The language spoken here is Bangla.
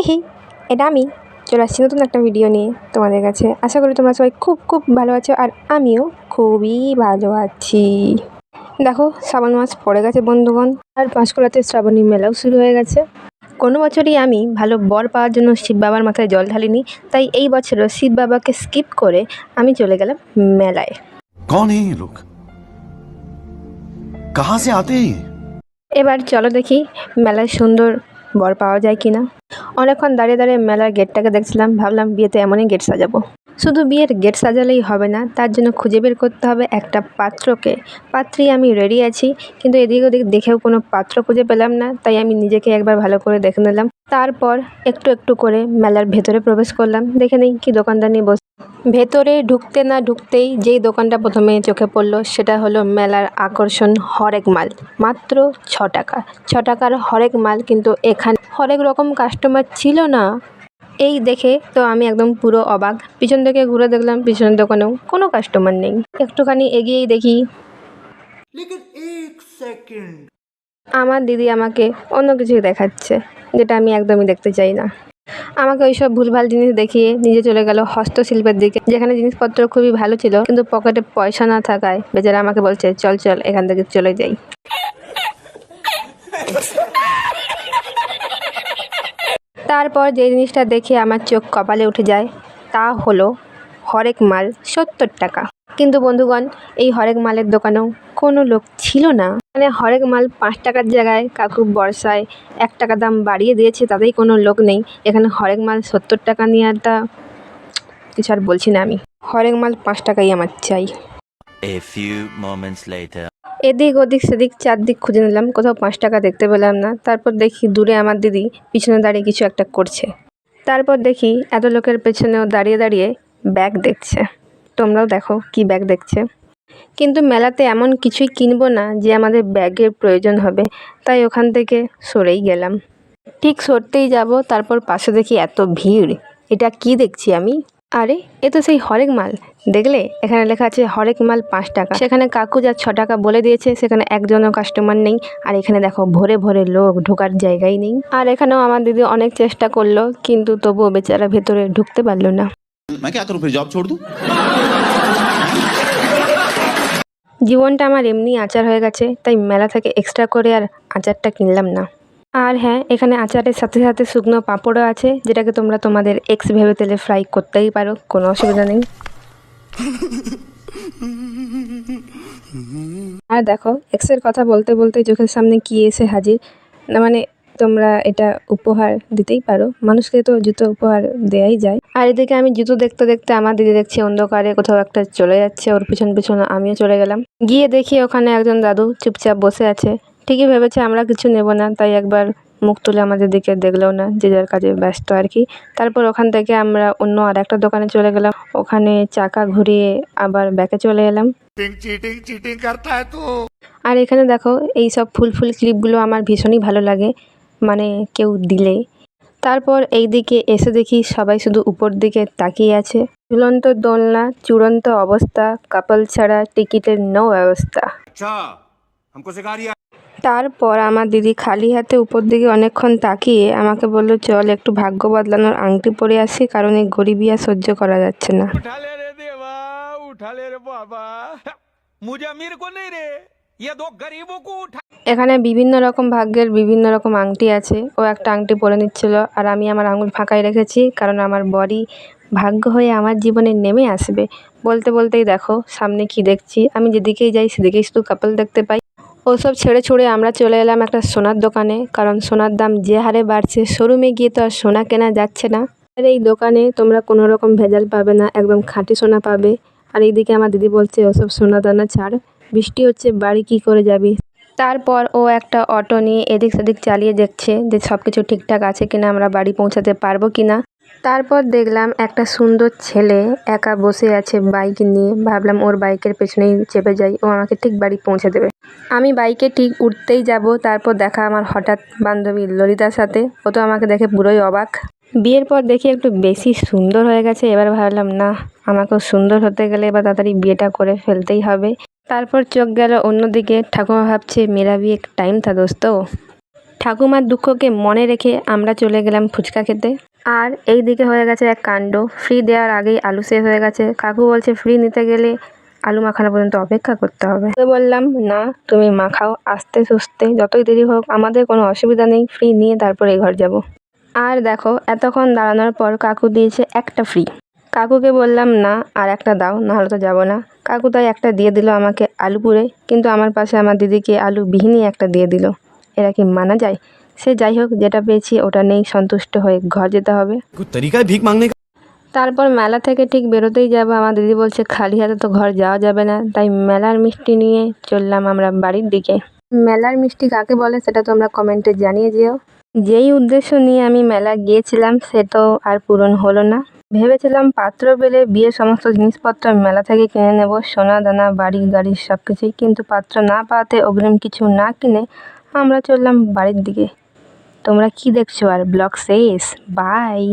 হি এটা আমি চলে আসছি নতুন একটা ভিডিও নিয়ে তোমাদের কাছে। আশা করি তোমরা সবাই খুব খুব ভালো আছো, আর আমিও খুবই ভালো আছি। দেখো শ্রাবণ মাস পড়ে গেছে বন্ধুগণ, আর পাঁশকুড়াতে শ্রাবণী মেলাও শুরু হয়ে গেছে। কোনো বছরই আমি ভালো বর পাওয়ার জন্য শিব বাবার মাথায় জল ঢালিনি, তাই এই বছরও শিব বাবাকে স্কিপ করে আমি চলে গেলাম মেলায়। कौन है ये लोग? कहाँ से आते हैं? এবার চলো দেখি মেলায় সুন্দর বর পাওয়া যায় কিনা। অনেকক্ষণ দাঁড়িয়ে দাঁড়িয়ে মেলার গেটটাকে দেখছিলাম, ভাবলাম বিয়েতে এমনই গেট সাজাবো। শুধু বিয়ের গেট সাজালেই হবে না, তার জন্য খুঁজে বের করতে হবে একটা পাত্রকে। পাত্রী আমি রেডি আছি, কিন্তু এদিক ওদিক দেখেও কোনো পাত্র খুঁজে পেলাম না, তাই আমি নিজেকে একবার ভালো করে দেখে নিলাম। তারপর একটু একটু করে মেলার ভেতরে প্রবেশ করলাম, দেখে নেই কি দোকানদানি বসে। ভেতরে ঢুকতে না ঢুকতেই যেই দোকানটা প্রথমে চোখে পড়লো সেটা হলো মেলার আকর্ষণ হরেক মাল। মাত্র 6 টাকা, 6 টাকার হরেক মাল, কিন্তু এখানে হরেক রকম কাস্টমার ছিল না। এই দেখে তো আমি একদম পুরো অবাক। পিছন থেকে ঘুরে দেখলাম পিছনের দোকানেও কোনো কাস্টমার নেই। একটুখানি এগিয়েই দেখি আমার দিদি আমাকে অন্য কিছু দেখাচ্ছে, যেটা আমি একদমই দেখতে চাই না। আমাকে ওইসব ভুলভাল জিনিস দেখিয়ে নিজে চলে গেল হস্তশিল্পের দিকে, যেখানে জিনিসপত্র খুবই ভালো ছিল, কিন্তু পকেটে পয়সা না থাকায় বেচারা আমাকে বলছে চল চল এখান থেকে চলে যাই। তারপর যে জিনিসটা দেখে আমার চোখ কপালে উঠে যায় তা হলো হরেক মাল 70 টাকা। কিন্তু বন্ধুগণ, এই হরেক মালের দোকানেও কোনো লোক ছিল না। মানে হরেক মাল 5 টাকার জায়গায় কাকু বর্ষায় 1 টাকা দাম বাড়িয়ে দিয়েছে, তাতেই কোনো লোক নেই। এখানে হরেক মাল 70 টাকা নিয়ে একটা কিছু আর বলছি না আমি। হরেক মাল 5 টাকাই আমার চাই। A few moments later. এদিক ওদিক সেদিক চারদিক খুঁজে নিলাম, কোথাও 5 টাকা দেখতে পেলাম না। তারপর দেখি দূরে আমার দিদি পিছনে দাঁড়িয়ে কিছু একটা করছে। তারপর দেখি এত লোকের পেছনেও দাঁড়িয়ে দাঁড়িয়ে ব্যাগ দেখছে। তোমরাও দেখো কি ব্যাগ দেখছে। কিন্তু মেলাতে এমন কিছুই কিনবো না যে আমাদের ব্যাগের প্রয়োজন হবে, তাই ওখান থেকে সরেই গেলাম। ঠিক সরতেই যাব, তারপর পাশে দেখি এত ভিড়। এটা কি দেখছি আমি? আরে এ তো সেই হরেক মাল। দেখলে এখানে লেখা আছে হরেক মাল 5 টাকা। সেখানে কাকু যা 6 টাকা বলে দিয়েছে, সেখানে একজনও কাস্টমার নেই। আর এখানে দেখো ভরে ভরে লোক, ঢোকার জায়গাই নেই। আর এখানেও আমার দিদি অনেক চেষ্টা করলো, কিন্তু তবুও বেচারা ভেতরে ঢুকতে পারলো না। मैं क्या करूं, फिर जॉब छोड़ दूं? জীবনটা আমার এমনি আচার হয়ে গেছে, তাই মেলা থেকে এক্সট্রা করে আর আচারটা কিনলাম না। আর হ্যাঁ, এখানে আচারের সাথে সাথে শুকনো পাঁপড়ও আছে, যেটাকে তোমরা তোমাদের এক্স ভেবে তেলে ফ্রাই করতেই পারো, কোনো অসুবিধা নেই। আর দেখো এক্সের কথা বলতে বলতে চোখের সামনে কি এসে হাজির। না মানে তোমরা এটা উপহার দিতেই পারো, মানুষকে তো জুতো উপহার দেয়াই যায়। আর এদিকে আমি জুতো দেখতে দেখতে আমার দিদি দেখছি অন্ধকারে কোথাও একটা চলে যাচ্ছে, ওর পিছন পিছন আমিও চলে গেলাম। গিয়ে দেখি ওখানে একজন দাদু চুপচাপ বসে আছে। ঠিকই ভেবেছে আমরা কিছু নেব না, তাই একবার মুখ তুলে আমাদের দিকে দেখলেও না, যে যার কাজে ব্যস্ত আর কি। তারপর ওখান থেকে আমরা অন্য আর একটা দোকানে চলে গেলাম, ওখানে চাকা ঘুরিয়ে আবার ব্যাকে চলে এলাম। चीटिंग करता है तू। আর এখানে দেখো এই সব ফুল ফুল ক্লিপগুলো আমার ভীষণই ভালো লাগে, মানে কেউ দিলে। তারপর এই দিকে এসে দেখি সবাই শুধু উপর দিকে তাকিয়ে আছে। ঝুলন্ত দোলনা, চূড়ান্ত অবস্থা, কাপল ছাড়া টিকিটের নো ব্যবস্থা। তারপর আমার দিদি খালি হাতে উপর দিকে অনেকক্ষণ তাকিয়ে আমাকে বলল চল একটু ভাগ্য বদলানোর আংটি পরে আসি, কারণ এই গরিবি আর সহ্য করা যাচ্ছে না। এখানে বিভিন্ন রকম ভাগ্যের বিভিন্ন রকম আংটি আছে। ও একটা আংটি পরে নিচ্ছিল, আর আমি আমার আঙুল ফাঁকাই রেখেছি, কারণ আমার বরই ভাগ্য হয়ে আমার জীবনে নেমে আসবে। বলতে বলতেই দেখো সামনে কি দেখছি। আমি যেদিকেই যাই সেদিকেই শুধু কাপল দেখতে পাই। ওসব ছেড়ে ছুড়ে আমরা চলে এলাম একটা সোনার দোকানে, কারণ সোনার দাম যে হারে বাড়ছে, শোরুমে গিয়ে তো আর সোনা কেনা যাচ্ছে না। আর এই দোকানে তোমরা কোনো রকম ভেজাল পাবে না, একদম খাঁটি সোনা পাবে। আর এইদিকে আমার দিদি বলছে ওসব সোনা দানা ছাড়, বৃষ্টি হচ্ছে বাড়ি কি করে যাবি। তারপর ও একটা অটো নিয়ে এদিক সেদিক চালিয়ে দেখছে যে সব কিছু ঠিকঠাক আছে কিনা, আমরা বাড়ি পৌঁছাতে পারবো কিনা। তারপর দেখলাম একটা সুন্দর ছেলে একা বসে আছে বাইক নিয়ে। ভাবলাম ওর বাইকের পেছনেই চেপে যাই, ও আমাকে ঠিক বাড়ি পৌঁছে দেবে। আমি বাইকে ঠিক উঠতেই যাব, তারপর দেখা আমার হঠাৎ বান্ধবী ললিতার সাথে। ও তো আমাকে দেখে পুরোই অবাক। বিয়ের পর দেখি একটু বেশি সুন্দর হয়ে গেছে। এবার ভাবলাম না, আমাকেও সুন্দর হতে গেলে এবার তাড়াতাড়ি বিয়েটা করে ফেলতেই হবে। তারপর চোখ গেল অন্যদিকে, ঠাকুমা ভাবছে মেরা ভি এক টাইম থা দোস্তো। ঠাকুমার দুঃখকে মনে রেখে আমরা চলে গেলাম ফুচকা খেতে। আর এই দিকে হয়ে গেছে এক কাণ্ড, ফ্রি দেওয়ার আগেই আলু শেষ হয়ে গেছে। কাকু বলছে ফ্রি নিতে গেলে আলু মাখানো পর্যন্ত অপেক্ষা করতে হবে। বললাম না, তুমি মাখাও আস্তে সুস্তে, যতই দেরি হোক আমাদের কোনো অসুবিধা নেই, ফ্রি নিয়ে তারপরে ঘর যাব। আর দেখো এতক্ষণ দাঁড়ানোর পর কাকু দিয়েছে একটা ফ্রি। কাকুকে বললাম না আর একটা দাও, নাহলে তো যাবো না। কাকু তাই একটা দিয়ে দিল আমাকে আলু পুরে, কিন্তু আমার পাশে আমার দিদিকে আলু বিহীনই একটা দিয়ে দিল। এরা কি মানা যায়? সে যাই হোক, যেটা পেয়েছি ওটা নেই সন্তুষ্ট হয়ে ঘর যেতে হবে। তারপর মেলা থেকে ঠিক বেরোতেই যাবো, আমার দিদি বলছে খালি হাতে তো ঘর যাওয়া যাবে না, তাই মেলার মিষ্টি নিয়ে চললাম আমরা বাড়ির দিকে। মেলার মিষ্টি কাকে বলে সেটা তোমরা কমেন্টে জানিয়ে যেও। যেই উদ্দেশ্য নিয়ে আমি মেলা গিয়েছিলাম সে তো আর পূরণ হলো না। ভেবেছিলাম পাত্র পেলে বিয়ের সমস্ত জিনিসপত্র মেলা থেকে কিনে নেব, সোনা দানা বাড়ি গাড়ি সব কিছুই, কিন্তু পাত্র না পাওয়াতে অগ্রিম কিছু না কিনে আমরা চললাম বাড়ির দিকে। তোমরা কি দেখছো আর? ব্লগ শেষ, বাই।